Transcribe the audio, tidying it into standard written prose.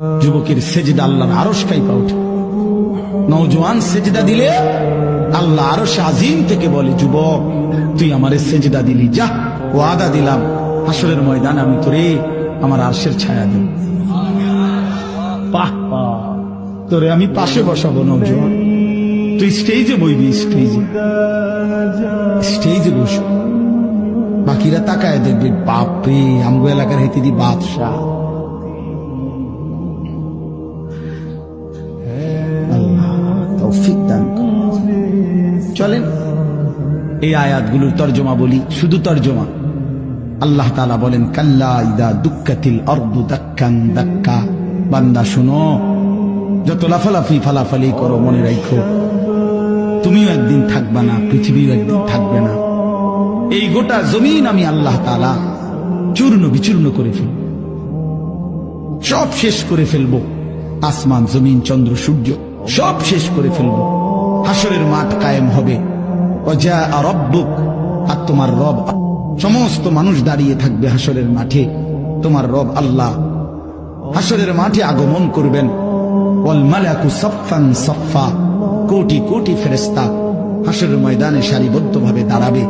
যুবকের সেজদা আল্লাহর আরশ কাঁপা ওঠে। নওজোয়ান সেজদা দিলে আল্লাহ আরশ আজিম থেকে বলে, যুবক তুই আমারে সেজদা দিলি, যা ওয়াদা দিলাম হাসরের ময়দান আমি তোরে আমার আরশের ছায়া দেব। বাহ বাহ, তোরে আমি পাশে বসাবো নওজোয়ান, তুই স্টেজে বইবি, স্টেজে বসবি, বাকিরা তাকায় দেখবে, বাপরে আমগো এলাকার হেতে দি বাদশাহ। আল্লাহ তৌফিক দান করুন। চলেন এই আয়াতগুলোর তর্জমা বলি, শুধু তর্জমা। আল্লাহ তাআলা বলেন, কাল্লা ইদা দুক্কাতিল আরদু দাক্কান দাক্কা। বান্দা শুনো, যত লাফালাফি ফালাফালি করো মনে রাখো তুমিও একদিন থাকবা না, পৃথিবীও একদিন থাকবে না। এই গোটা জমিন আমি আল্লাহ তাআলা চূর্ণ বিচূর্ণ করে ফেলব, সব শেষ করে ফেলবো। আসমান জমিন চন্দ্র সূর্য সব শেষ করে ফেলবো। হাসরের মাঠ কায়েম হবে। ওয়াজা রাব্বুক, আর তোমার রব, সমস্ত মানুষ দাঁড়িয়ে থাকবে হাসরের মাঠে। তোমার রব আল্লাহ হাসরের মাঠে আগমন করবেন। ওয়াল মালাকু সাফফান সাফফা, কোটি কোটি ফেরেশতা হাসরের ময়দানে সারিবদ্ধভাবে দাঁড়াবে।